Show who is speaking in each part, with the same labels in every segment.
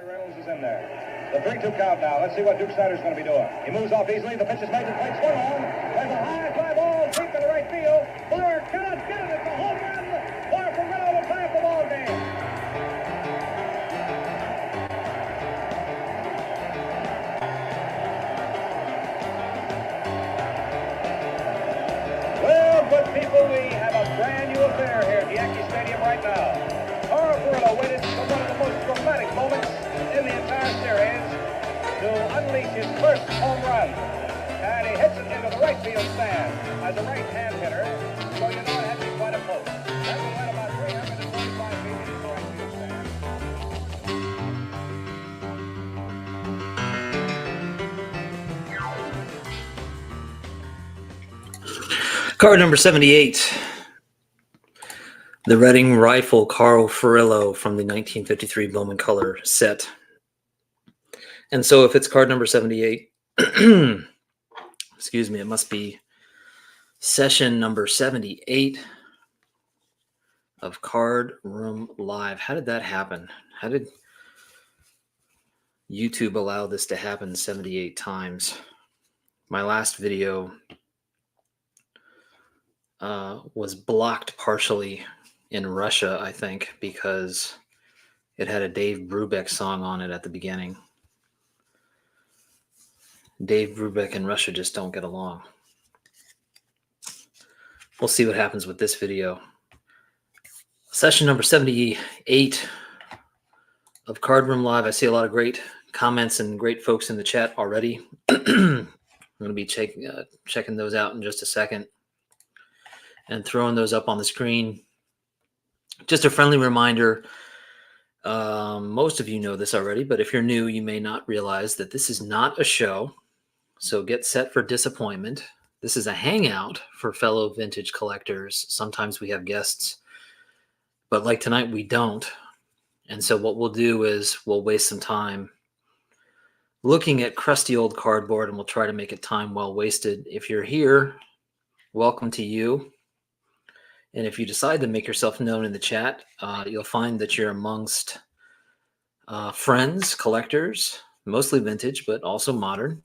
Speaker 1: Reynolds is in there. The 3-2 count now. Let's see what Duke Snider's going to be doing. He moves off easily. The pitch is made to plate. Swung on. There's a high fly ball deep in the right field. Blair cannot get it. It's a home run. Far from Reynolds to tie up the ball game. Well, good people, we have a brand new affair here at Yankee Stadium right now. Carl Furillo waited for one of the most dramatic moments in the entire series to unleash his first home run. And he hits it into the right field stand as a right-hand hitter, so you know it had to be quite a post. That one went about 325 feet into the right field stand.
Speaker 2: Card number 78, the Reading Rifle Carl Furillo from the 1953 Bowman Color set. And so if it's card number 78, excuse me, it must be session number 78 of Card Room Live. How did that happen? How did YouTube allow this to happen 78 times? My last video was blocked partially in Russia, I think, because it had a Dave Brubeck song on it at the beginning. Dave Brubeck and Russia just don't get along. We'll see what happens with this video. Session number 78 of Card Room Live. I see a lot of great comments and great folks in the chat already. I'm going to be checking those out in just a second and throwing those up on the screen. Just a friendly reminder, most of you know this already, but if you're new, you may not realize that this is not a show, so get set for disappointment. This is a hangout for fellow vintage collectors. Sometimes we have guests, but like tonight, we don't. And so what we'll do is we'll waste some time looking at crusty old cardboard, and we'll try to make it time well wasted. If you're here, welcome to you. And if you decide to make yourself known in the chat, you'll find that you're amongst friends, collectors, mostly vintage, but also modern.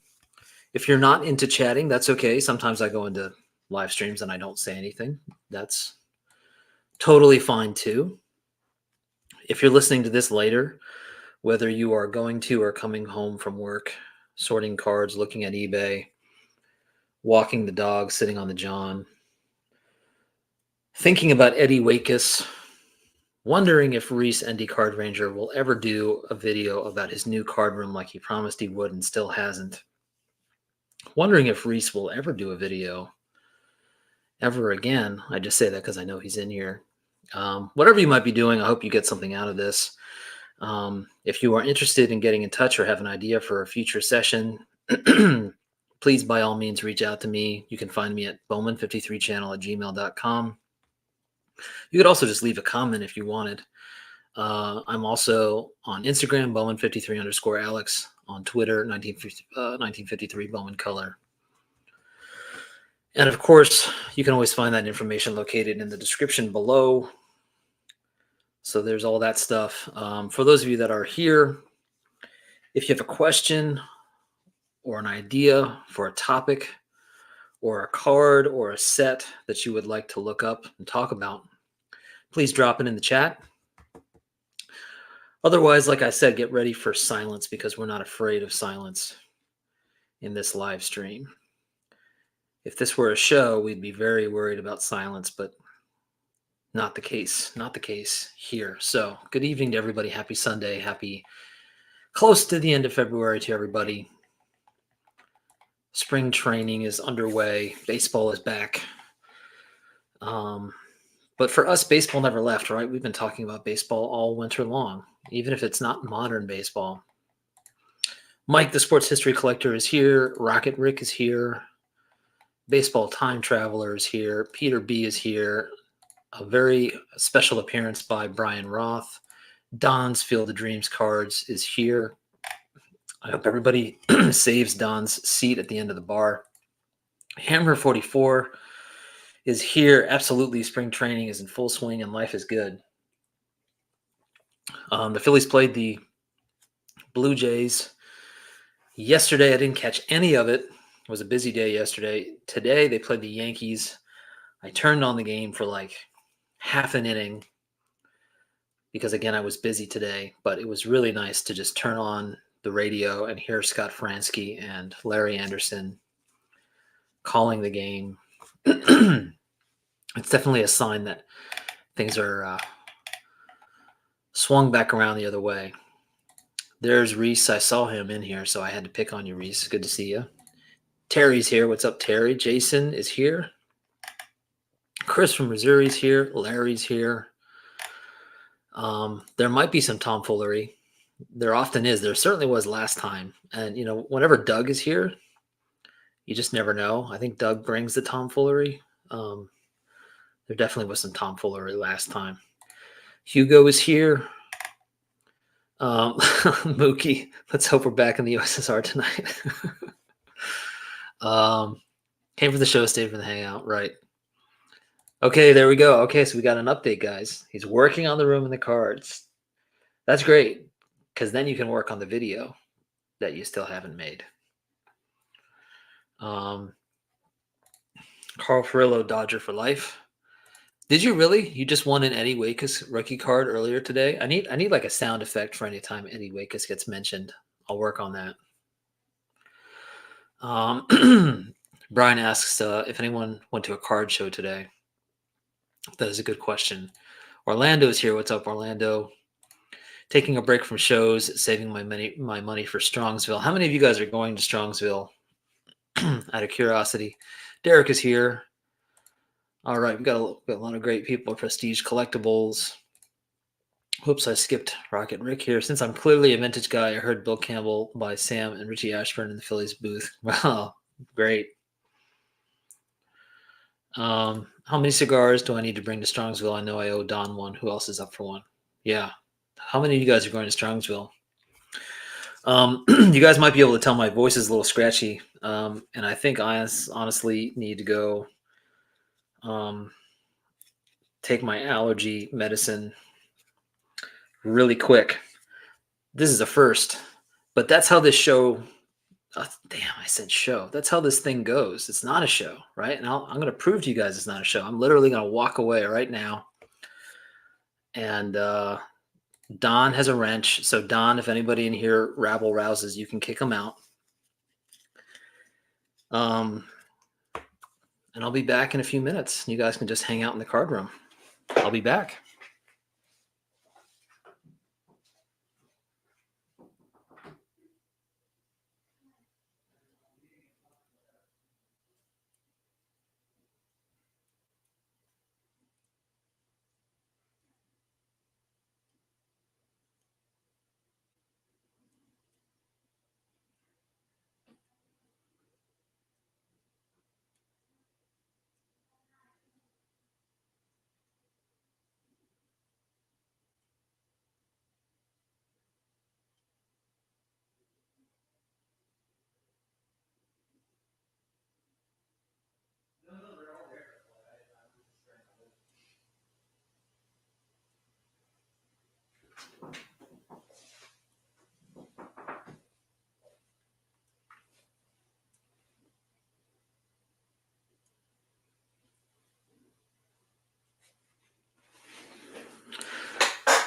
Speaker 2: If you're not into chatting, that's okay. Sometimes I go into live streams and I don't say anything. That's totally fine too. If you're listening to this later, whether you are going to or coming home from work, sorting cards, looking at eBay, walking the dog, sitting on the john, thinking about Eddie Wakus, wondering if Reese ND Card Ranger will ever do a video about his new card room like he promised he would and still hasn't. Wondering if Reese will ever do a video ever again. I just say that because I know he's in here. Whatever you might be doing, I hope you get something out of this. If you are interested in getting in touch or have an idea for a future session, please by all means reach out to me. You can find me at bowman53channel@gmail.com. You could also just leave a comment if you wanted. I'm also on Instagram, Bowman53_Alex, on Twitter, 1953 Bowman Color. And of course, you can always find that information located in the description below. So there's all that stuff. For those of you that are here, if you have a question or an idea for a topic or a card or a set that you would like to look up and talk about, please drop it in the chat. Otherwise, like I said, get ready for silence because we're not afraid of silence in this live stream. If this were a show, we'd be very worried about silence, but not the case. Not the case here. So good evening to everybody. Happy Sunday. Happy close to the end of February to everybody. Spring training is underway. Baseball is back. But for us, baseball never left, right? We've been talking about baseball all winter long, even if it's not modern baseball. Mike, the sports history collector, is here. Rocket Rick is here. Baseball time traveler is here. Peter B is here. A very special appearance by Brian Roth. Don's Field of Dreams cards is here. I hope everybody saves Don's seat at the end of the bar. Hammer 44 is here. Absolutely, spring training is in full swing and life is good. The Phillies played the Blue Jays. Yesterday, I didn't catch any of it. It was a busy day yesterday. Today, they played the Yankees. I turned on the game for like half an inning because, again, I was busy today. But it was really nice to just turn on the radio and hear Scott Fransky and Larry Anderson calling the game. It's definitely a sign that things are swung back around the other way. There's Reese. I saw him in here, so I had to pick on you, Reese. Good to see you. Terry's here. What's up, Terry? Jason is here. Chris from Missouri's here. Larry's here. There might be some tomfoolery. There often is. There certainly was last time. And, whenever Doug is here, you just never know. I think Doug brings the tomfoolery. There definitely was some tomfoolery last time. Hugo is here. Mookie, let's hope we're back in the USSR tonight. Came for the show, stayed for the hangout, right? Okay, there we go. Okay, so we got an update, guys. He's working on the room and the cards. That's great, because then you can work on the video that you still haven't made. Carl Furillo, Dodger for life. Did you really? You just won an Eddie Wakus rookie card earlier today? I need like a sound effect for any time Eddie Wakus gets mentioned. I'll work on that. Brian asks if anyone went to a card show today. That is a good question. Orlando is here. What's up, Orlando? Taking a break from shows, saving my money for Strongsville. How many of you guys are going to Strongsville? Out of curiosity. Derek is here. All right, we've got a lot of great people. Prestige Collectibles. Whoops, I skipped Rocket Rick here. Since I'm clearly a vintage guy, I heard Bill Campbell by Sam and Richie Ashburn in the Phillies booth. Wow, great. How many cigars do I need to bring to Strongsville? I know I owe Don one. Who else is up for one? Yeah. How many of you guys are going to Strongsville? You guys might be able to tell my voice is a little scratchy, and I think I honestly need to go take my allergy medicine really quick. This is a first, but that's how this show. Damn, I said show. That's how this thing goes. It's not a show, right? And I'm going to prove to you guys it's not a show. I'm literally going to walk away right now. And Don has a wrench. So Don, if anybody in here rabble rouses, you can kick him out. And I'll be back in a few minutes. You guys can just hang out in the card room. I'll be back.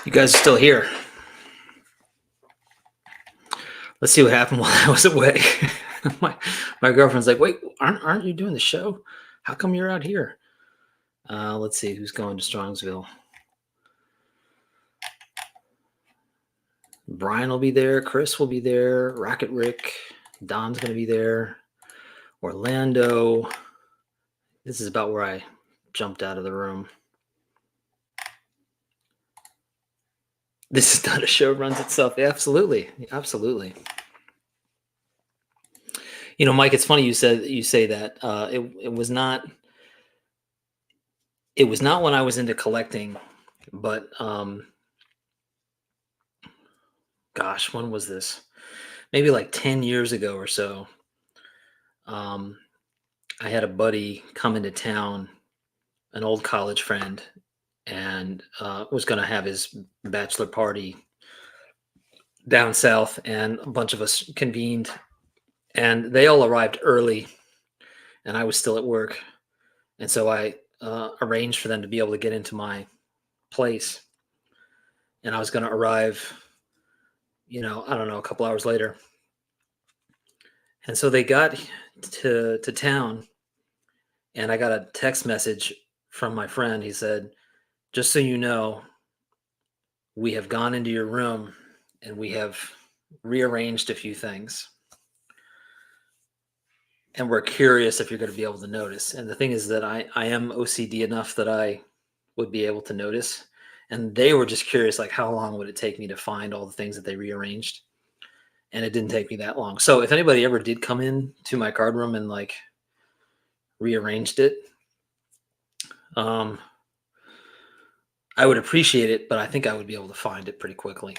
Speaker 2: You guys are still here. Let's see what happened while I was away. my girlfriend's like, wait, aren't you doing the show? How come you're out here? Let's see who's going to Strongsville. Brian will be there. Chris will be there. Rocket Rick. Don's going to be there. Orlando. This is about where I jumped out of the room. This is not a show, runs itself. Absolutely. Absolutely. Mike, it's funny you say that. It was not when I was into collecting, but gosh, when was this? Maybe like 10 years ago or so. I had a buddy come into town, an old college friend, and was going to have his bachelor party down south, and a bunch of us convened, and they all arrived early, and I was still at work, and so I arranged for them to be able to get into my place, and I was going to arrive, I don't know, a couple hours later, and so they got to town, and I got a text message from my friend. He said, "Just so you know, we have gone into your room and we have rearranged a few things. And we're curious if you're going to be able to notice." And the thing is that I am OCD enough that I would be able to notice. And they were just curious, like, how long would it take me to find all the things that they rearranged? And it didn't take me that long. So if anybody ever did come in to my card room and like rearranged it, I would appreciate it, but I think I would be able to find it pretty quickly.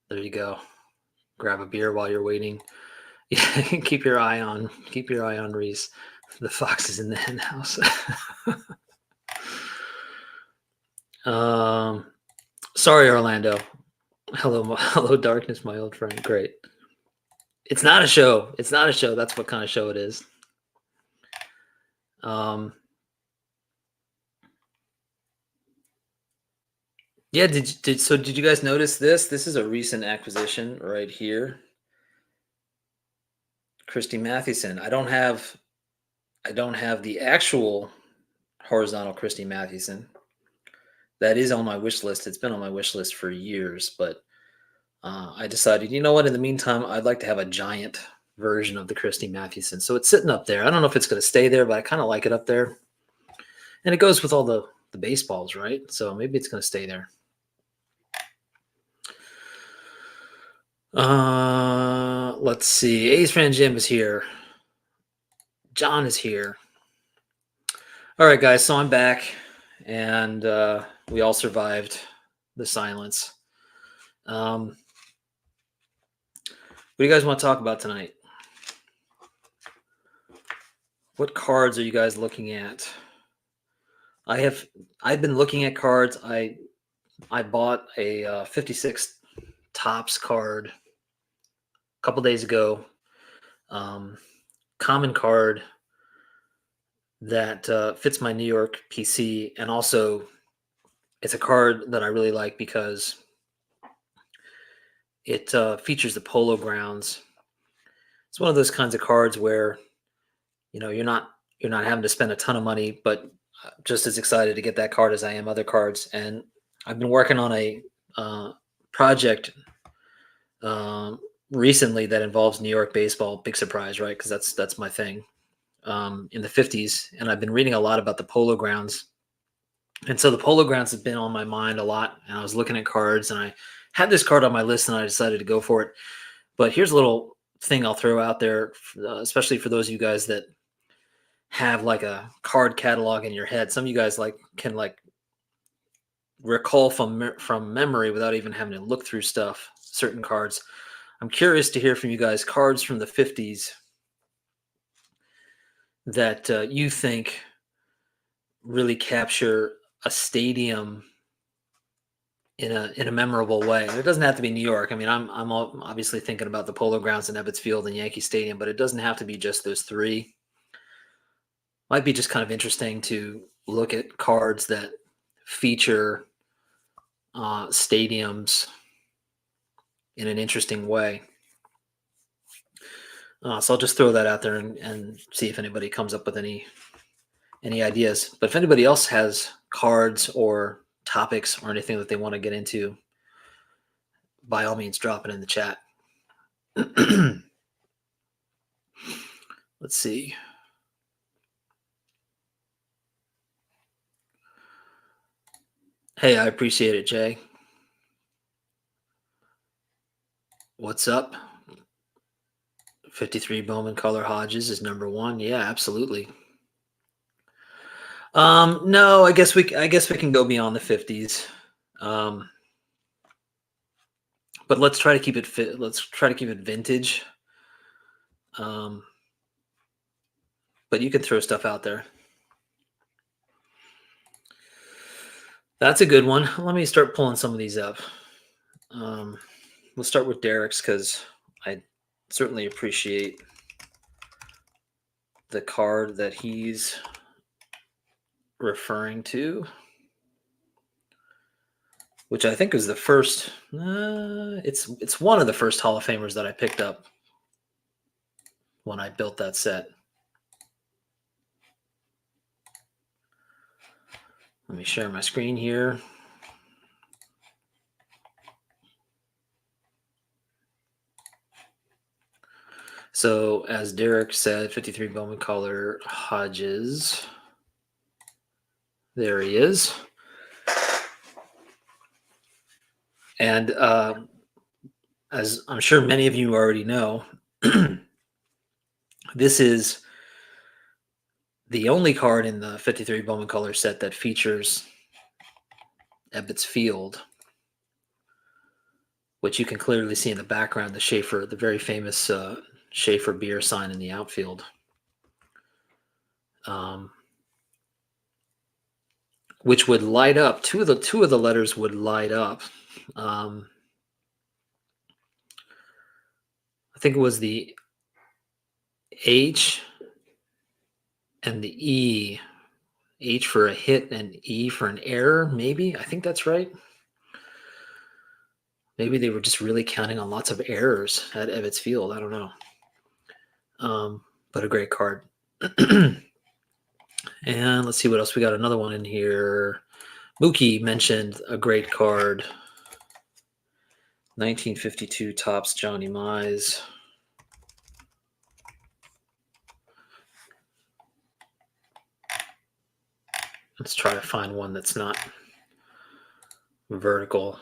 Speaker 2: There you go. Grab a beer while you're waiting. Yeah, keep your eye on Reese. The fox is in the hen house. Sorry, Orlando. Hello, darkness, my old friend. Great. It's not a show. It's not a show. That's what kind of show it is. Yeah. Did you guys notice this? This is a recent acquisition right here. Christy Mathewson. I don't have the actual horizontal Christy Mathewson. That is on my wish list. It's been on my wish list for years, but I decided, you know what? In the meantime, I'd like to have a giant version of the Christy Mathewson. So it's sitting up there. I don't know if it's going to stay there, but I kind of like it up there. And it goes with all the baseballs, right? So maybe it's going to stay there. Let's see. Ace Fan Jim is here. John is here. All right, guys. So I'm back, and we all survived the silence. What do you guys want to talk about tonight? What cards are you guys looking at? I've been looking at cards. I bought a 56 Topps card a couple days ago. Common card that fits my New York PC, and also it's a card that I really like because it features the Polo Grounds. It's one of those kinds of cards where you're not having to spend a ton of money, but just as excited to get that card as I am other cards. And I've been working on a project recently that involves New York baseball. Big surprise, right? Because that's my thing. In the 50s, and I've been reading a lot about the Polo Grounds. And so the Polo Grounds have been on my mind a lot, and I was looking at cards, and I had this card on my list, and I decided to go for it. But here's a little thing I'll throw out there, especially for those of you guys that have like a card catalog in your head. Some of you guys can recall from memory without even having to look through stuff, certain cards. I'm curious to hear from you guys cards from the 50s that you think really capture a stadium in a memorable way. And it doesn't have to be New York. I mean, I'm obviously thinking about the Polo Grounds in Ebbets Field and Yankee Stadium, but it doesn't have to be just those three. Might be just kind of interesting to look at cards that feature stadiums in an interesting way. So I'll just throw that out there and see if anybody comes up with any ideas. But if anybody else has cards or topics or anything that they want to get into, by all means, drop it in the chat. Let's see. Hey, I appreciate it, Jay. What's up? 53 Bowman Color Hodges is number one. Yeah, absolutely. No, I guess we can go beyond the 50s. But let's try to keep it fit. Let's try to keep it vintage. But you can throw stuff out there. That's a good one. Let me start pulling some of these up. We'll start with Derek's because I certainly appreciate the card that he's referring to, which I think is the first. It's one of the first Hall of Famers that I picked up when I built that set. Let me share my screen here. So, as Derek said, 53 Bowman color Hodges. There he is. And as I'm sure many of you already know, this is the only card in the 53 Bowman color set that features Ebbets Field, which you can clearly see in the background, the Schaefer, the very famous Schaefer beer sign in the outfield. Which would light up. Two of the letters would light up. I think it was the H and the E. H for a hit and E for an error, maybe. I think that's right. Maybe they were just really counting on lots of errors at Ebbets Field. I don't know. But a great card. And let's see what else. We got another one in here. Mookie mentioned a great card. 1952 Topps Johnny Mize. Let's try to find one that's not vertical.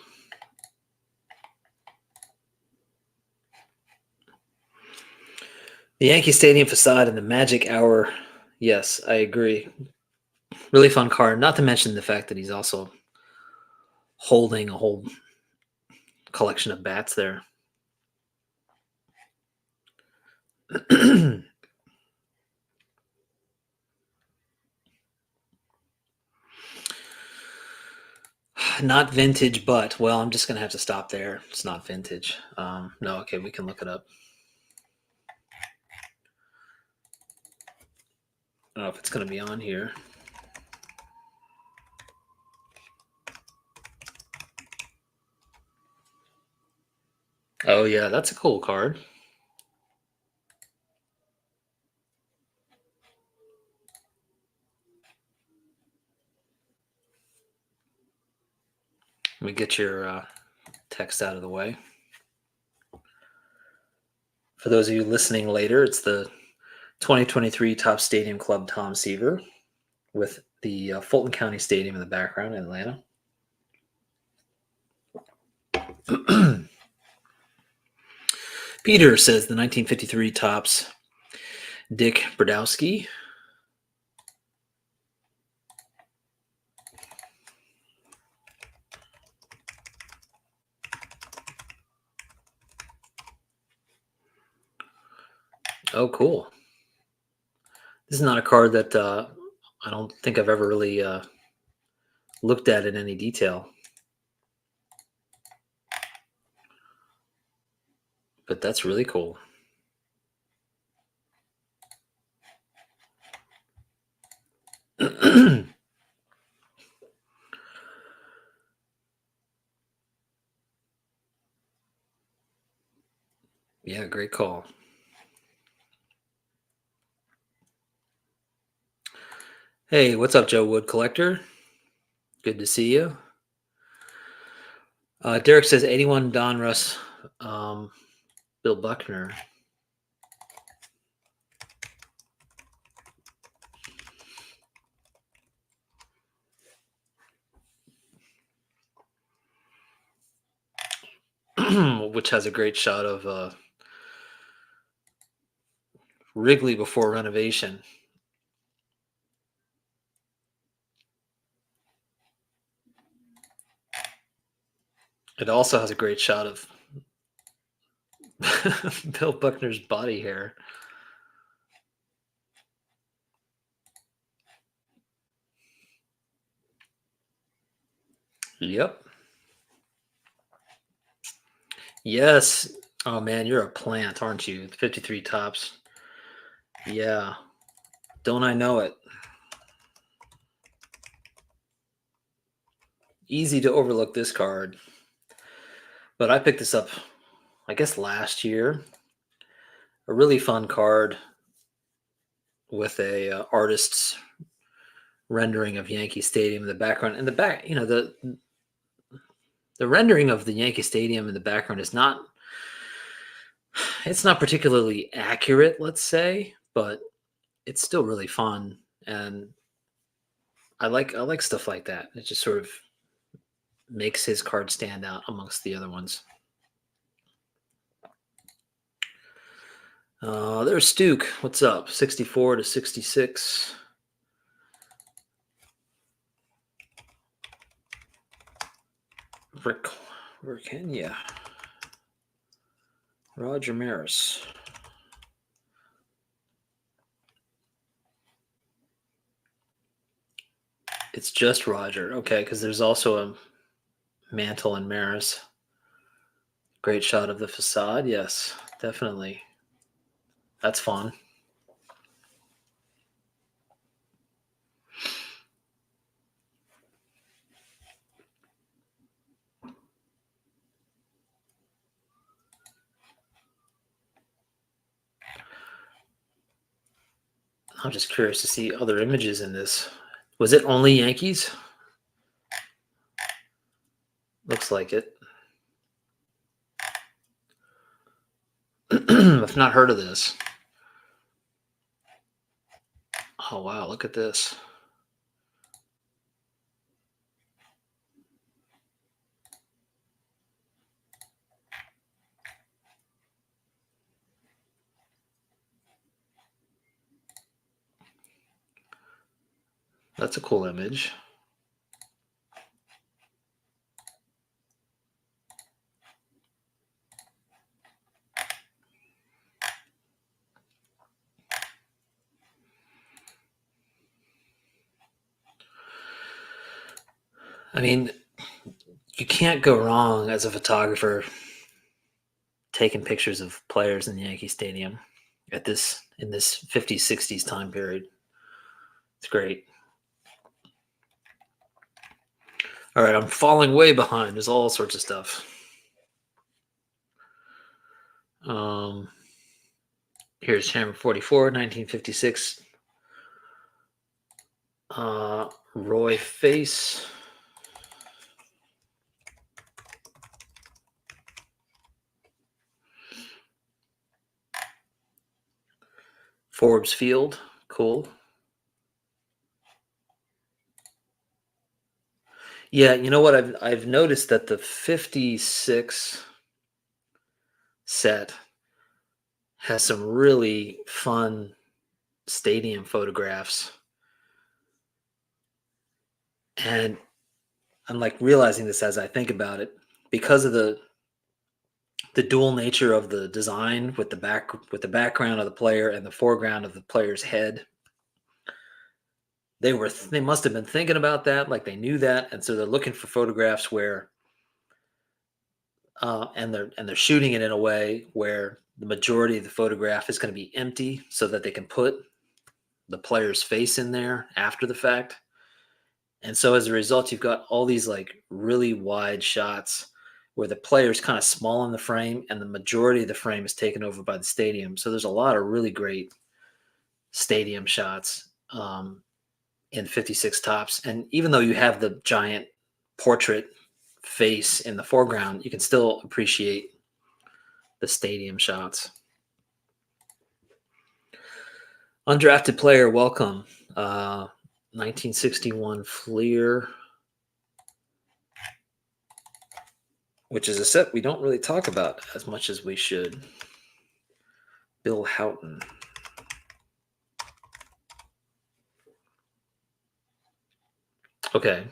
Speaker 2: The Yankee Stadium facade and the Magic Hour. Yes, I agree. Really fun card. Not to mention the fact that he's also holding a whole collection of bats there. Not vintage, but, well, I'm just going to have to stop there. It's not vintage. No, okay, we can look it up. I don't know if it's going to be on here. Oh, yeah, that's a cool card. Let me get your text out of the way. For those of you listening later, it's the 2023 Topps Stadium Club Tom Seaver with the Fulton County Stadium in the background in Atlanta. Peter says the 1953 Topps Dick Brodowski. Oh, cool. This is not a card that I don't think I've ever really looked at in any detail. But that's really cool. Yeah, great call. Hey, what's up, Joe Wood Collector? Good to see you. Derek says 81 Donruss, Bill Buckner. Which has a great shot of Wrigley before renovation. It also has a great shot of Bill Buckner's body hair. Yep. Yes. Oh man, you're a plant, aren't you? 53 tops. Yeah. Don't I know it? Easy to overlook this card. But I picked this up, I guess, last year. A really fun card with a artist's rendering of Yankee Stadium in the background. In the back, the rendering of the Yankee Stadium in the background is not, it's not particularly accurate, let's say, but it's still really fun, and I like stuff like that. It just sort of makes his card stand out amongst the other ones. There's Stuke. What's up? 64 to 66. Virginia. Roger Maris. It's just Roger. Okay, because there's also a Mantle and Maris. Great shot of the facade. Yes, definitely. That's fun. I'm just curious to see other images in this. Was it only Yankees? Looks like it. I've not heard of this. Oh, wow. Look at this. That's a cool image. I mean, you can't go wrong as a photographer taking pictures of players in the Yankee Stadium in this 50s, 60s time period. It's great. All right, I'm falling way behind. There's all sorts of stuff. Here's Hammer 44, 1956. Roy Face. Forbes Field. Cool. Yeah, you know what? I've noticed that the 56 set has some really fun stadium photographs. And I'm like realizing this as I think about it because of the dual nature of the design with the background of the player and the foreground of the player's head. They must have been thinking about that, like they knew that, and so they're looking for photographs where and they're shooting it in a way where the majority of the photograph is going to be empty so that they can put the player's face in there after the fact. And so as a result, you've got all these like really wide shots where the player's kind of small in the frame and the majority of the frame is taken over by the stadium. So there's a lot of really great stadium shots in 56 tops. And even though you have the giant portrait face in the foreground, you can still appreciate the stadium shots. Undrafted player, welcome. 1961 Fleer, which is a set we don't really talk about as much as we should. Bill Houghton. Okay.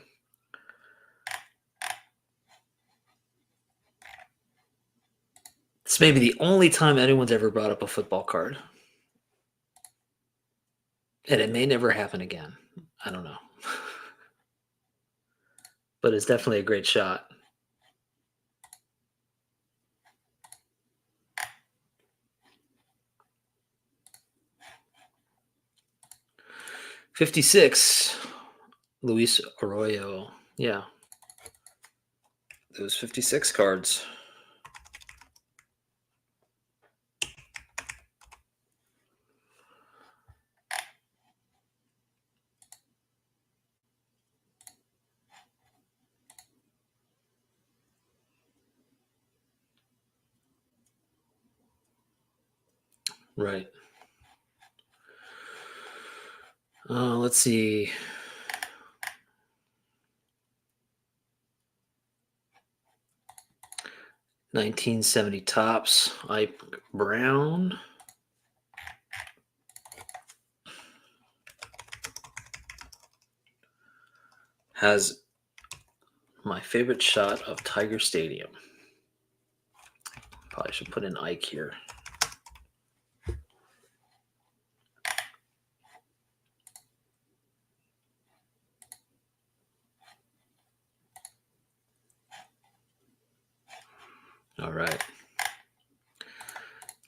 Speaker 2: This may be the only time anyone's ever brought up a football card. And it may never happen again. I don't know. But it's definitely a great shot. 56, Luis Arroyo. Yeah. Those 56 cards. Right. Let's see. $1970 tops. Ike Brown. Has my favorite shot of Tiger Stadium. Probably should put in Ike here. All right.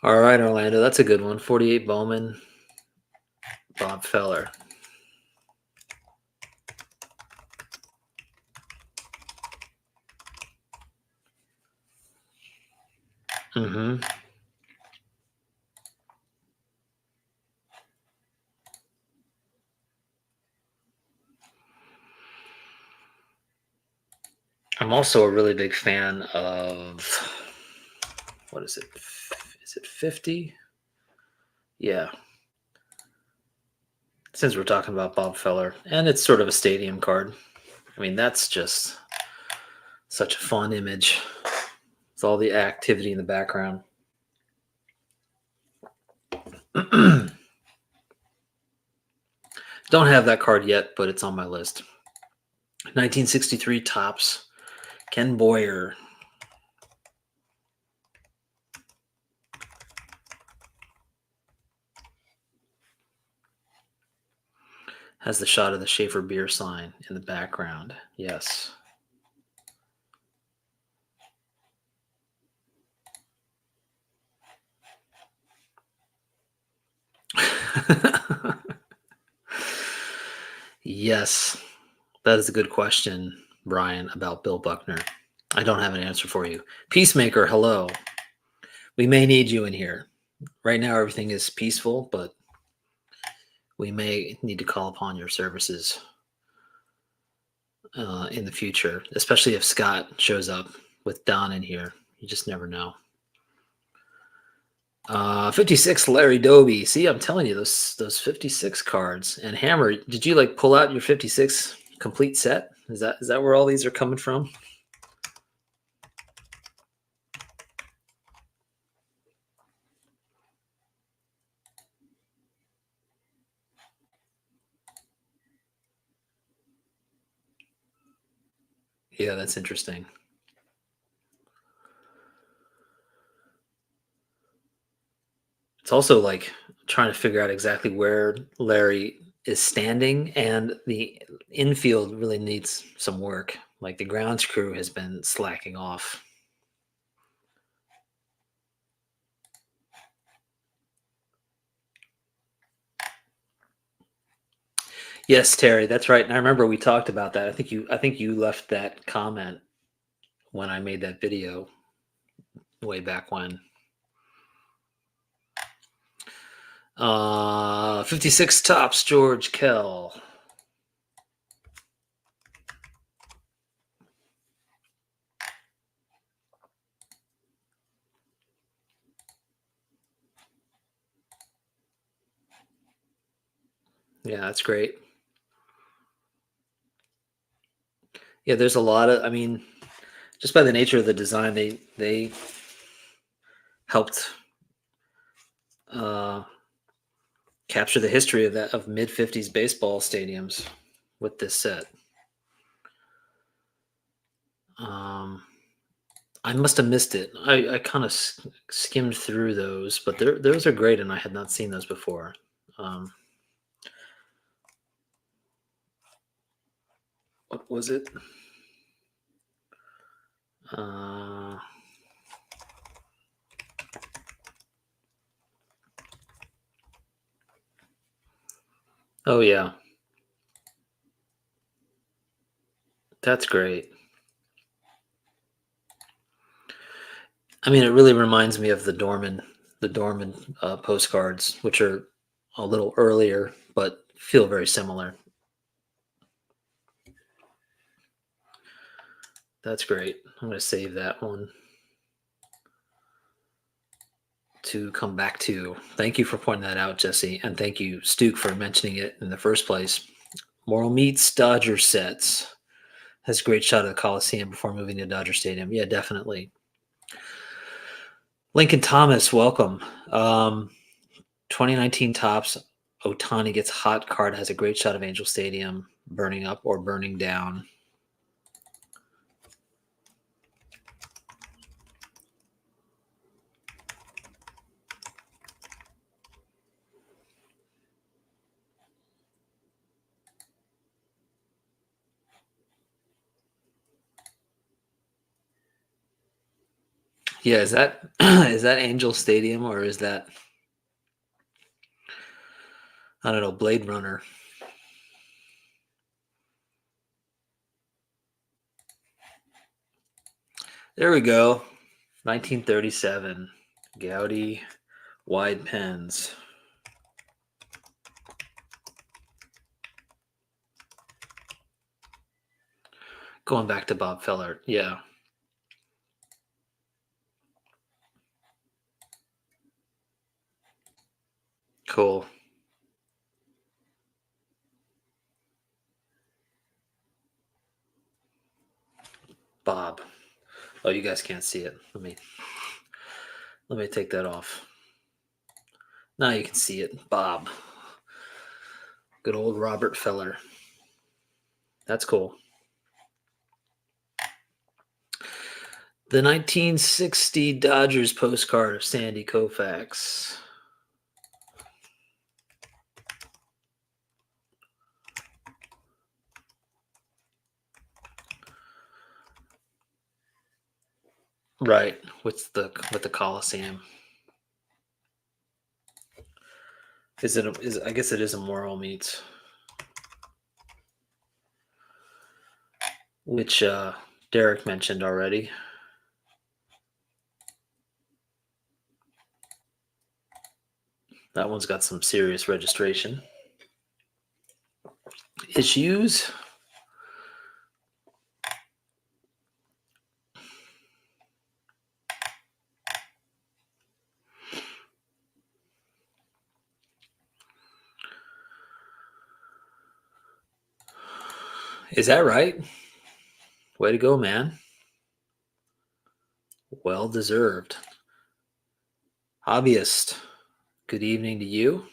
Speaker 2: All right, Orlando. That's a good one. 48 Bowman. Bob Feller. Mm-hmm. I'm also a really big fan of, what is it? Is it 50? Yeah. Since we're talking about Bob Feller, and it's sort of a stadium card. I mean, that's just such a fun image. It's all the activity in the background. Don't have that card yet, but it's on my list. 1963 tops. Ken Boyer. Has the shot of the Schaefer beer sign in the background. Yes. Yes. That is a good question, Brian, about Bill Buckner. I don't have an answer for you. Peacemaker, hello. We may need you in here. Right now, everything is peaceful, but we may need to call upon your services in the future, especially if Scott shows up with Don in here. You just never know. 56 Larry Doby. See, I'm telling you, those 56 cards. And Hammer, did you like pull out your 56 complete set? Is that where all these are coming from? Yeah, that's interesting. It's also like trying to figure out exactly where Larry is standing, and the infield really needs some work. Like the grounds crew has been slacking off. Yes, Terry, that's right. And I remember we talked about that. I think you left that comment when I made that video way back when. 56 tops, George Kell. Yeah, that's great. Yeah, there's a lot of, I mean, just by the nature of the design, they helped capture the history of mid 50s baseball stadiums with this set. I must have missed it. I kind of skimmed through those, but those are great, and I had not seen those before. What was it? Oh yeah, That's great. I mean, it really reminds me of the Dorman postcards, which are a little earlier, but feel very similar. That's great. I'm going to save that one to come back to. Thank you for pointing that out, Jesse. And thank you, Stuke, for mentioning it in the first place. Moral Meats Dodger sets. Has a great shot of the Coliseum before moving to Dodger Stadium. Yeah, definitely. Lincoln Thomas, welcome. 2019 Topps. Otani gets hot card. Has a great shot of Angel Stadium burning up or burning down. Yeah, is that is that Angel Stadium or is that, I don't know, Blade Runner? There we go. 1937. Gaudy wide pens. Going back to Bob Feller. Yeah. Cool. Bob. Oh, you guys can't see it. Let me take that off. Now you can see it. Bob. Good old Robert Feller. That's cool. The 1960 Dodgers postcard of Sandy Koufax. Right, with the Coliseum. I guess it is a Moral Meats, which Derek mentioned already. That one's got some serious registration issues. Is that right? Way to go, man. Well deserved. Hobbyist, good evening to you.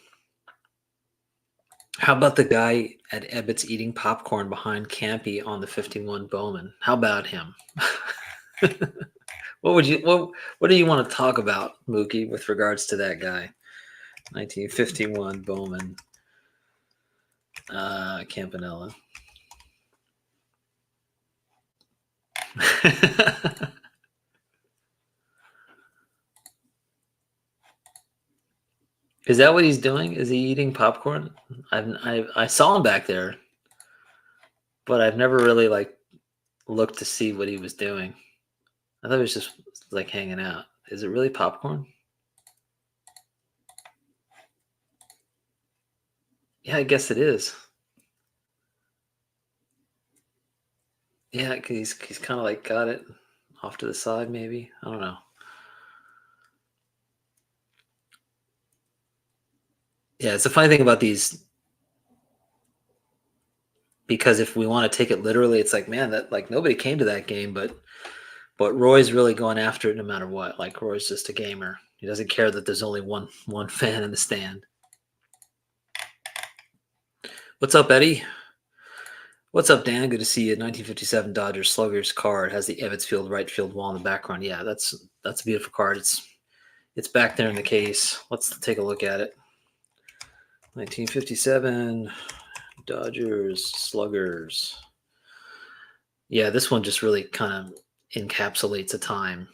Speaker 2: How about the guy at Ebbitt's eating popcorn behind Campy on the 51 Bowman? How about him? What do you want to talk about, Mookie, with regards to that guy? 1951 Bowman, Campanella. Is that what he's doing? Is he eating popcorn? I saw him back there, but I've never really looked to see what he was doing. I thought he was just hanging out. Is it really popcorn? Yeah, I guess it is. Yeah, 'cause he's kind of got it off to the side, maybe. I don't know. Yeah, it's the funny thing about these, because if we want to take it literally, it's man, that nobody came to that game, but Roy's really going after it no matter what. Roy's just a gamer. He doesn't care that there's only one fan in the stand. What's up, Eddie? What's up, Dan? Good to see you. 1957 Dodgers Sluggers card has the Ebbets Field right field wall in the background. Yeah, that's a beautiful card. It's back there in the case. Let's take a look at it. 1957 Dodgers Sluggers. Yeah, this one just really kind of encapsulates a time.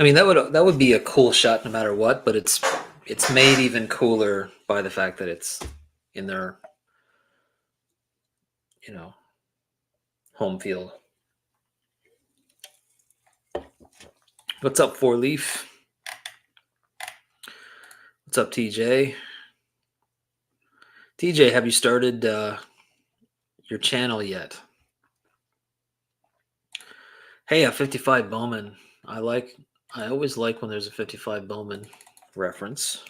Speaker 2: I mean, that would be a cool shot no matter what, but it's made even cooler by the fact that it's in their, home field. What's up, Four Leaf? What's up, TJ? TJ, have you started your channel yet? Hey, a 55 Bowman. I always like when there's a 55 Bowman reference.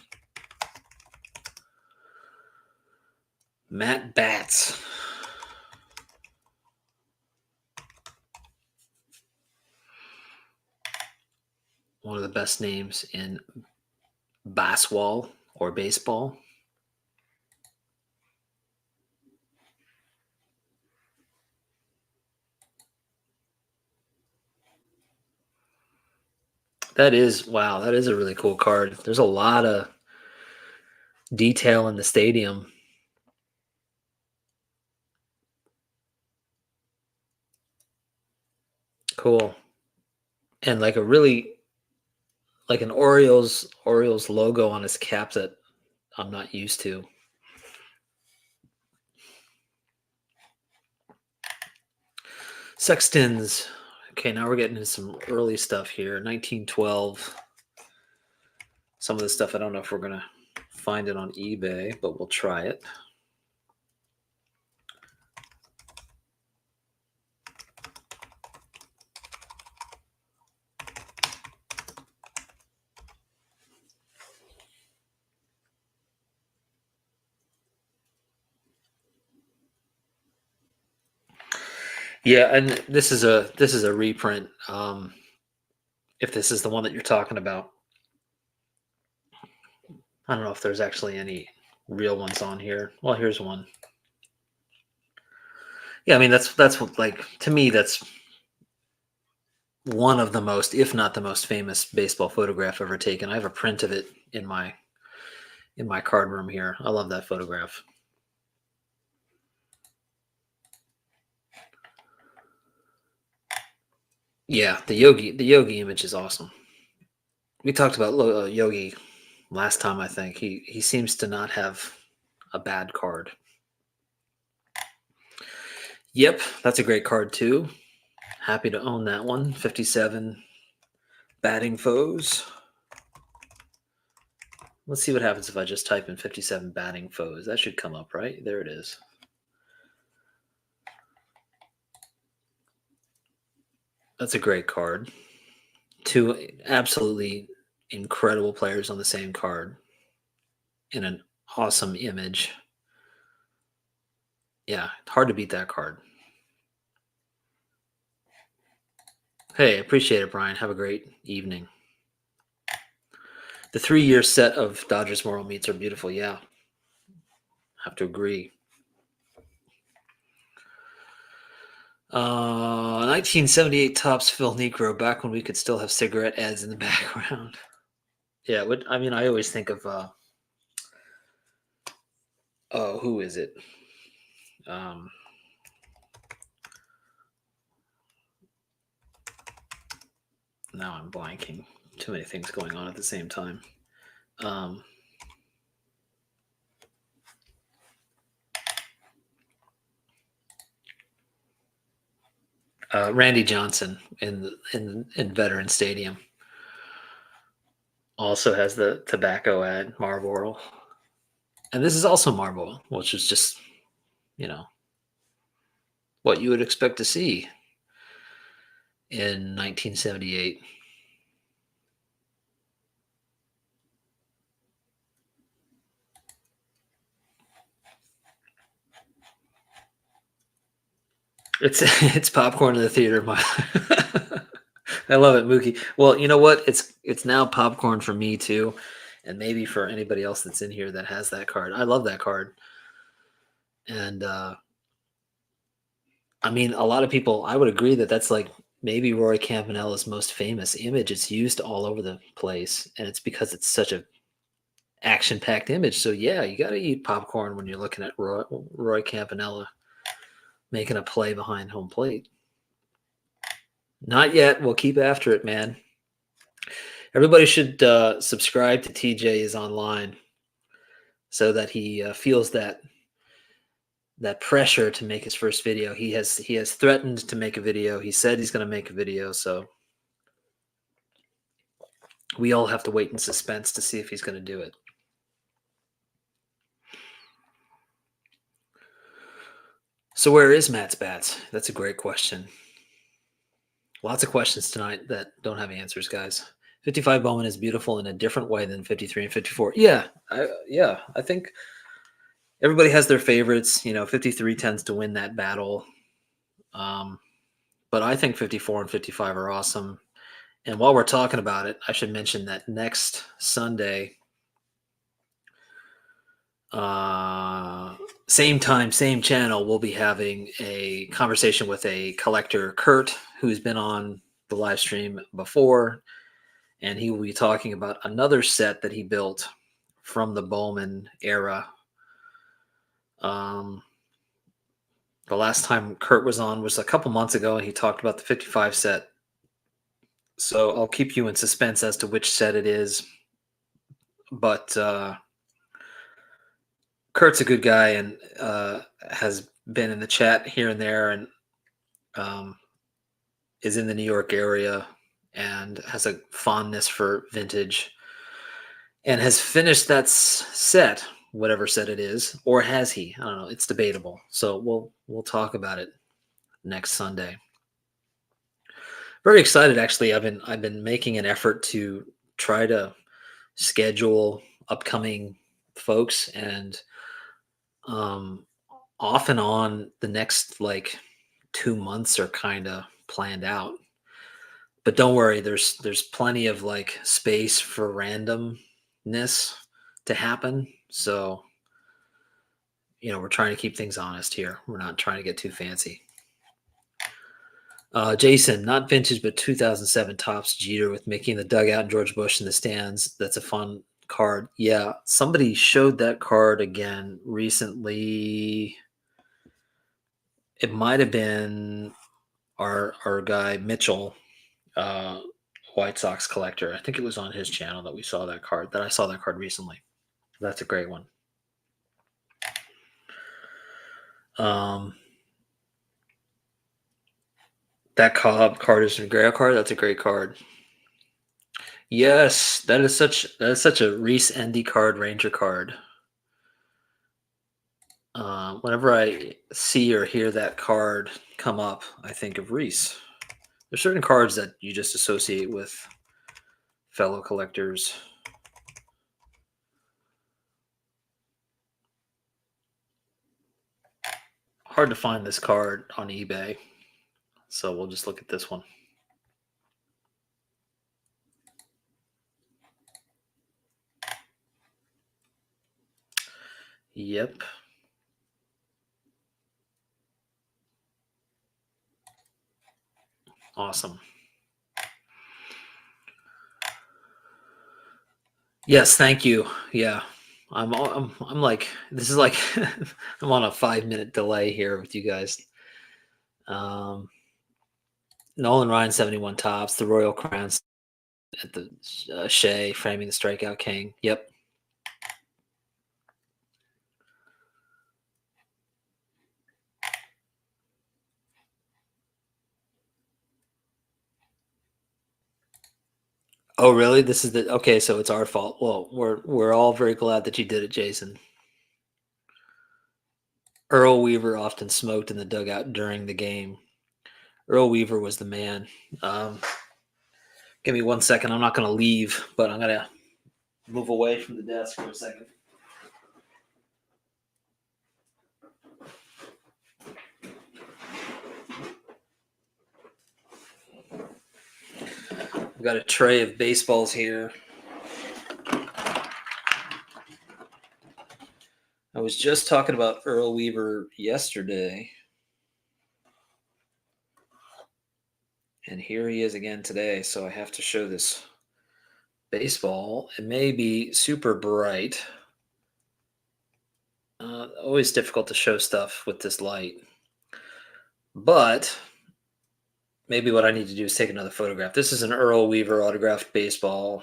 Speaker 2: Matt Batts. One of the best names in basketball or baseball. That is a really cool card. There's a lot of detail in the stadium. Cool. And like an Orioles logo on his cap that I'm not used to. Sextons. Okay, now we're getting into some early stuff here. 1912. Some of the stuff, I don't know if we're going to find it on eBay, but we'll try it. Yeah, and this is a reprint. If this is the one that you're talking about, I don't know if there's actually any real ones on here. Well, here's one. Yeah, I mean that's what, like, to me, that's one of the most, if not the most famous baseball photograph ever taken. I have a print of it in my card room here. I love that photograph. Yeah, the Yogi image is awesome. We talked about Yogi last time. I think he seems to not have a bad card. Yep, that's a great card too. Happy to own that one. 57 batting foes. Let's see what happens if I just type in 57 batting foes. That should come up, right? There it is. That's a great card. Two absolutely incredible players on the same card in an awesome image. Yeah, hard to beat that card. Hey, appreciate it, Brian. Have a great evening. The 3-year set of Dodgers Moral Meats are beautiful. Yeah, have to agree. 1978 Topps Phil Negro, back when we could still have cigarette ads in the background. Yeah, I always think of who is it? Now I'm blanking. Too many things going on at the same time. Randy Johnson in Veteran Stadium also has the tobacco ad, Marlboro, and this is also Marlboro, which is just what you would expect to see in 1978. It's popcorn in the theater. I love it, Mookie. Well, you know what? It's now popcorn for me too, and maybe for anybody else that's in here that has that card. I love that card, and I mean, a lot of people. I would agree that that's like maybe Roy Campanella's most famous image. It's used all over the place, and it's because it's such a action-packed image. So yeah, you got to eat popcorn when you're looking at Roy Campanella making a play behind home plate. Not yet. We'll keep after it, man. Everybody should subscribe to TJ is Online so that he feels that that pressure to make his first video. He has threatened to make a video. He said he's going to make a video, so we all have to wait in suspense to see if he's going to do it. So where is Matt's Bats? That's a great question. Lots of questions tonight that don't have answers, guys. 55 Bowman is beautiful in a different way than 53 and 54. Yeah, I think everybody has their favorites. 53 tends to win that battle. But I think 54 and 55 are awesome. And while we're talking about it, I should mention that next Sunday, same time, same channel, we'll be having a conversation with a collector, Kurt, who's been on the live stream before. And he will be talking about another set that he built from the Bowman era. The last time Kurt was on was a couple months ago, and he talked about the 55 set. So I'll keep you in suspense as to which set it is. But Kurt's a good guy and has been in the chat here and there, and is in the New York area and has a fondness for vintage, and has finished that set, whatever set it is, or has he? I don't know. It's debatable. So we'll talk about it next Sunday. Very excited, actually. I've been making an effort to try to schedule upcoming folks, and off and on the next 2 months are kind of planned out. But don't worry, there's plenty of space for randomness to happen. So we're trying to keep things honest here. We're not trying to get too fancy. Jason, not vintage, but 2007 Topps Jeter with Mickey in the dugout and George Bush in the stands. That's a fun card. Yeah, somebody showed that card again recently. It might have been our guy Mitchell, White Sox collector. I think it was on his channel that I saw that card recently. That's a great one. That Cobb card is a Grail card. That's a great card. Yes, that is such a Reese Endy card, Ranger card. Whenever I see or hear that card come up, I think of Reese. There's certain cards that you just associate with fellow collectors. Hard to find this card on eBay, so we'll just look at this one. Yep. Awesome. Yes, thank you. Yeah. I'm like, this is like I'm on a 5-minute delay here with you guys. Nolan Ryan 71 Topps, the Royal Crown at the Shea framing the Strikeout King. Yep. Oh, really? This is okay, so it's our fault. Well, we're all very glad that you did it, Jason. Earl Weaver often smoked in the dugout during the game. Earl Weaver was the man. Give me 1 second. I'm not going to leave, but I'm going to move away from the desk for a second. I've got a tray of baseballs here. I was just talking about Earl Weaver yesterday. And here he is again today. So I have to show this baseball. It may be super bright. Always difficult to show stuff with this light. But maybe what I need to do is take another photograph. This is an Earl Weaver autographed baseball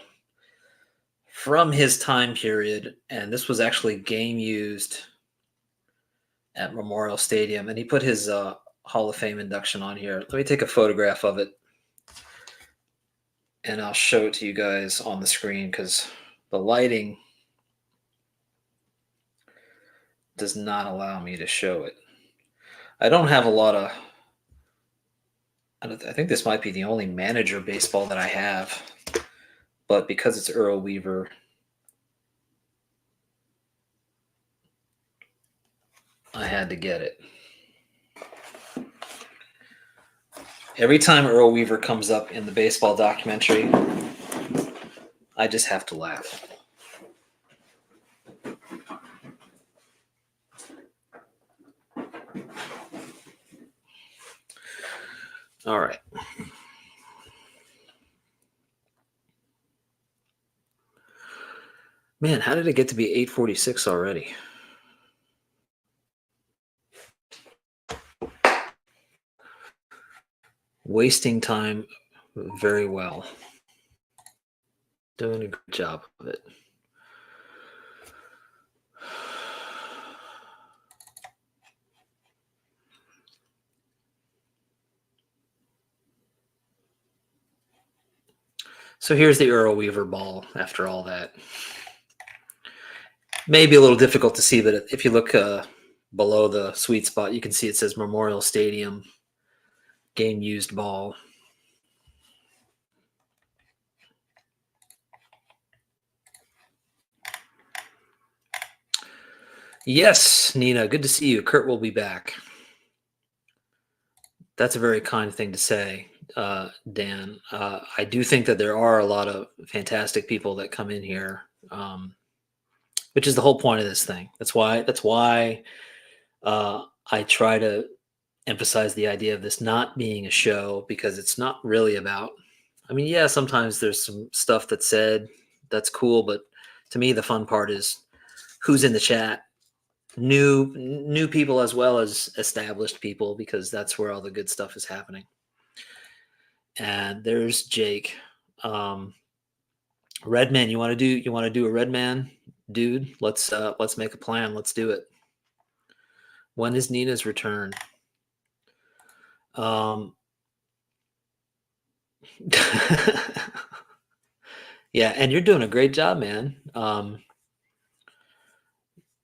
Speaker 2: from his time period. And this was actually game used at Memorial Stadium, and he put his Hall of Fame induction on here. Let me take a photograph of it, and I'll show it to you guys on the screen because the lighting does not allow me to show it. I don't have a lot of. I think this might be the only manager baseball that I have, but because it's Earl Weaver, I had to get it. Every time Earl Weaver comes up in the baseball documentary, I just have to laugh. All right. Man, how did it get to be 8:46 already? Wasting time very well. Doing a good job of it. So here's the Earl Weaver ball after all that. Maybe a little difficult to see, but if you look below the sweet spot, you can see it says Memorial Stadium game used ball. Yes, Nina, good to see you. Kurt will be back. That's a very kind thing to say, Dan. I do think that there are a lot of fantastic people that come in here, which is the whole point of this thing. That's why I try to emphasize the idea of this not being a show, because it's not really about. I mean, yeah, sometimes there's some stuff that's said that's cool, but to me, the fun part is who's in the chat. New people as well as established people, because that's where all the good stuff is happening. And there's Jake. Redman, you want to do a Redman, dude? Let's make a plan. Let's do it. When is Nina's return? Yeah, and you're doing a great job, man.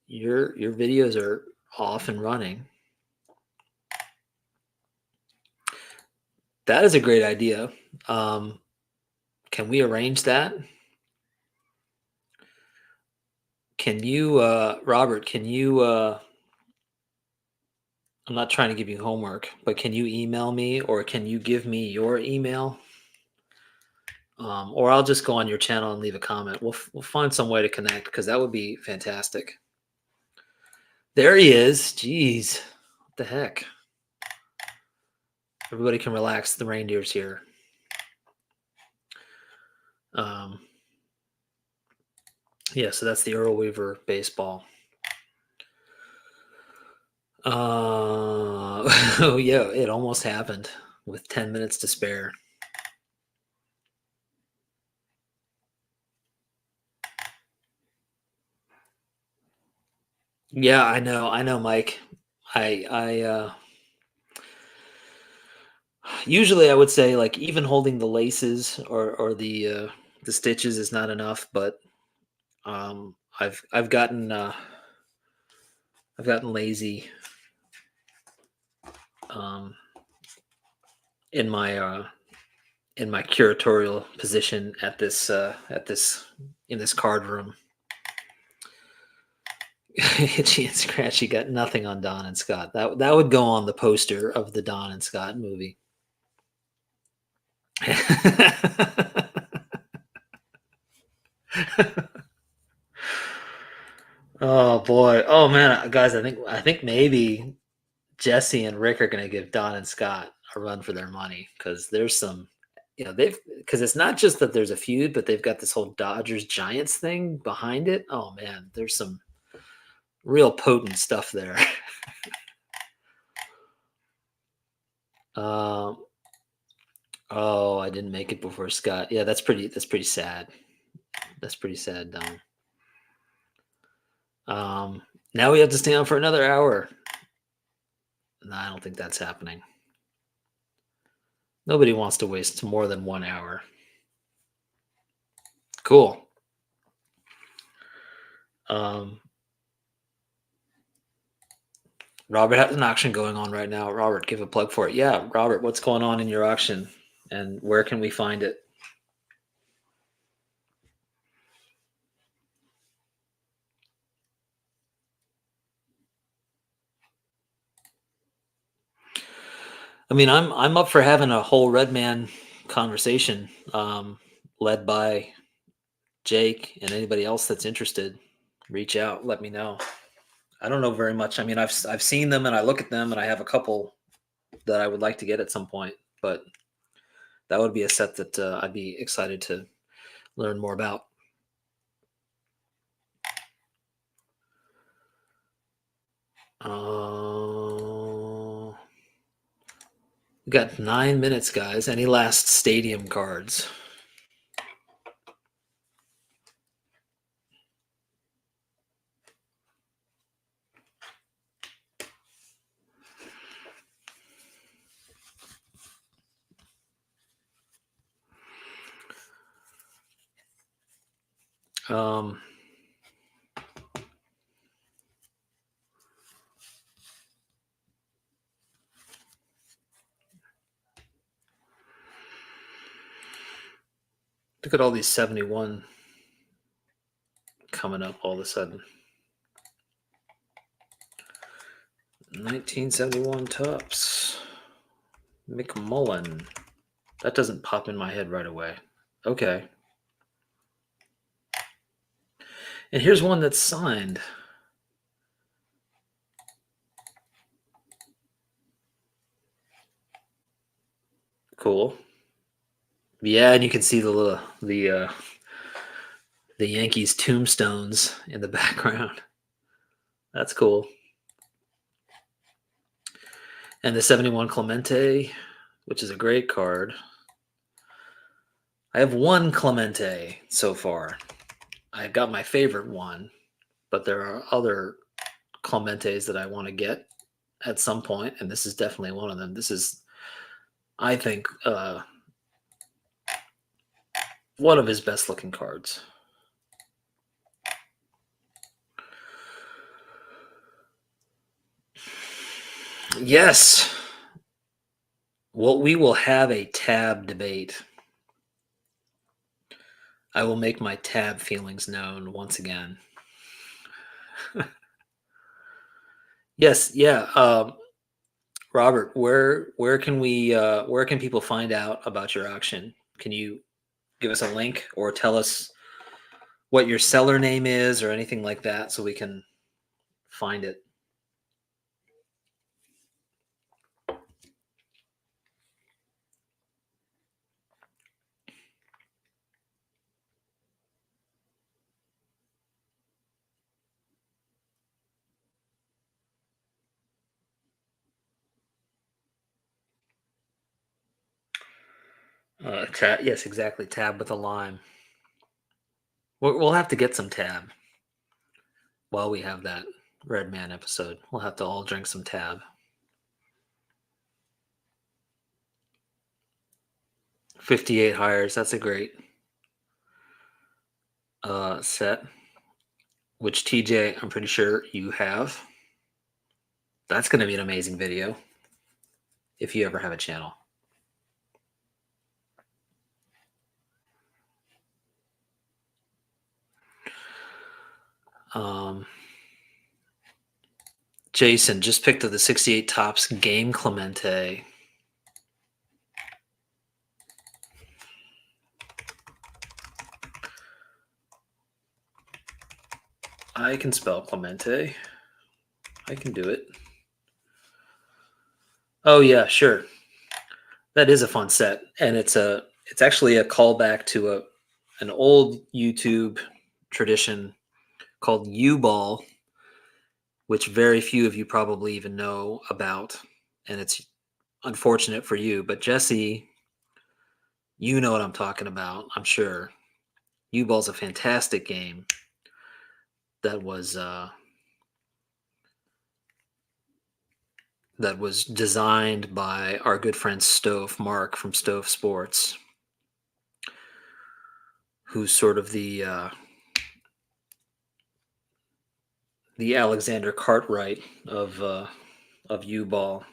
Speaker 2: Your videos are off and running. That is a great idea. Can we arrange that? Can you, Robert, can you, I'm not trying to give you homework, but can you email me, or can you give me your email? Or I'll just go on your channel and leave a comment. We'll find some way to connect, because that would be fantastic. There he is. Jeez, what the heck? Everybody can relax. The reindeer's here. Yeah, so that's the Earl Weaver baseball. Oh yeah, it almost happened with 10 minutes to spare. Yeah, I know, Mike. I usually I would say, like, even holding the laces or the stitches is not enough, but I've gotten lazy in my curatorial position at this in this card room. Itchy and Scratchy got nothing on Don and Scott. That would go on the poster of the Don and Scott movie. Oh boy. Oh man, guys, I think maybe Jesse and Rick are going to give Don and Scott a run for their money, because there's some, because it's not just that there's a feud, but they've got this whole Dodgers Giants thing behind it. Oh man, there's some real potent stuff there. Oh, I didn't make it before Scott. Yeah, that's pretty sad. That's pretty sad, Don. Now we have to stay on for another hour. No, I don't think that's happening. Nobody wants to waste more than 1 hour. Cool. Robert has an auction going on right now. Robert, give a plug for it. Yeah, Robert, what's going on in your auction, and where can we find it? I mean, I'm up for having a whole Redman conversation, led by Jake and anybody else that's interested. Reach out, let me know. I don't know very much. I mean, I've seen them and I look at them and I have a couple that I would like to get at some point, but that would be a set that I'd be excited to learn more about. We got 9 minutes, guys. Any last stadium cards? Look at all these 71 coming up all of a sudden. 1971 Topps. McMullen. That doesn't pop in my head right away. Okay. And here's one that's signed. Cool. Yeah, and you can see the Yankees tombstones in the background. That's cool. And the 71 Clemente, which is a great card. I have one Clemente so far. I got my favorite one, but there are other Clementes that I want to get at some point, and this is definitely one of them. This is, I think, one of his best looking cards. Yes. Well, we will have a tab debate. I will make my tab feelings known once again. Yes, yeah. Robert, where can where can people find out about your auction? Can you give us a link or tell us what your seller name is or anything like that so we can find it? Yes, exactly. Tab with a lime. We'll have to get some tab while we have that Red Man episode. We'll have to all drink some tab. 58 hires. That's a great set, which TJ, I'm pretty sure you have. That's going to be an amazing video if you ever have a channel. Jason just picked up the 68 Topps Game Clemente. I can spell Clemente. I can do it. Oh yeah, sure. That is a fun set, and it's actually a callback to an old YouTube tradition called U-Ball, which very few of you probably even know about, and it's unfortunate for you. But Jesse, you know what I'm talking about, I'm sure. U-Ball's a fantastic game that was that was designed by our good friend Stove, Mark from Stove Sports, who's sort of the Alexander Cartwright of U-Ball.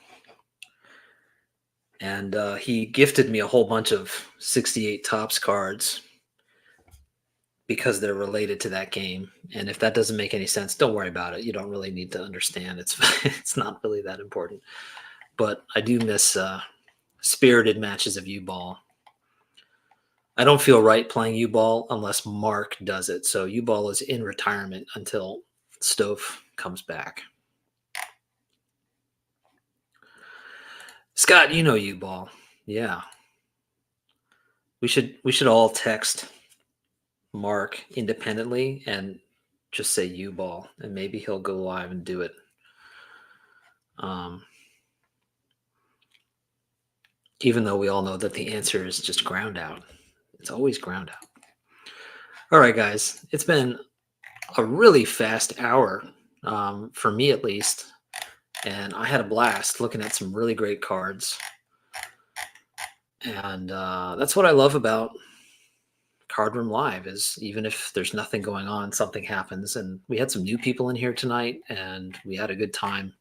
Speaker 2: And he gifted me a whole bunch of 68 Topps cards because they're related to that game. And if that doesn't make any sense, don't worry about it. You don't really need to understand. It's not really that important. But I do miss spirited matches of U-Ball. I don't feel right playing U-Ball unless Mark does it. So U-Ball is in retirement until Stove comes back. Scott, you know U-Ball. Yeah. We should all text Mark independently and just say U-Ball, and maybe he'll go live and do it. Even though we all know that the answer is just ground out. It's always ground out. All right, guys. It's been a really fast hour, for me at least. And I had a blast looking at some really great cards. And that's what I love about Card Room Live, is even if there's nothing going on, something happens. And we had some new people in here tonight, and we had a good time.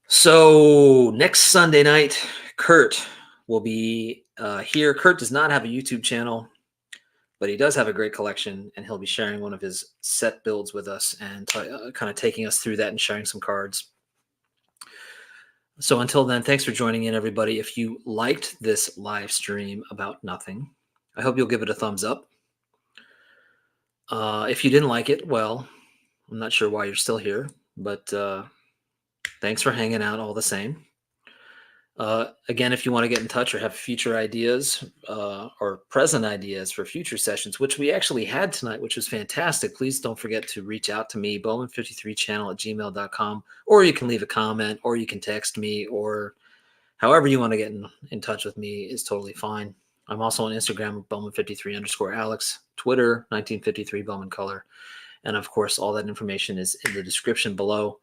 Speaker 2: So next Sunday night, Kurt will be here. Kurt does not have a YouTube channel, but he does have a great collection, and he'll be sharing one of his set builds with us and kind of taking us through that and sharing some cards. So until then, thanks for joining in, everybody. If you liked this live stream about nothing, I hope you'll give it a thumbs up. If you didn't like it, well, I'm not sure why you're still here, but thanks for hanging out all the same. Again, if you want to get in touch or have future ideas or present ideas for future sessions, which we actually had tonight, which was fantastic, please don't forget to reach out to me, bowman53channel@gmail.com, or you can leave a comment, or you can text me, or however you want to get in touch with me is totally fine. I'm also on Instagram, Bowman53_Alex, Twitter, 1953 Bowman Color. And of course, all that information is in the description below.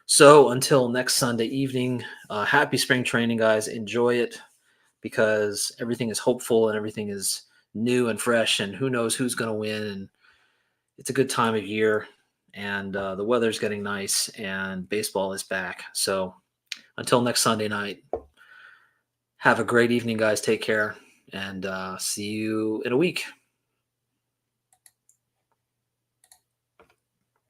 Speaker 2: So until next Sunday evening, happy spring training, guys. Enjoy it, because everything is hopeful and everything is new and fresh, and who knows who's going to win. And it's a good time of year, and the weather's getting nice, and baseball is back. So until next Sunday night, have a great evening, guys. Take care, and see you in a week.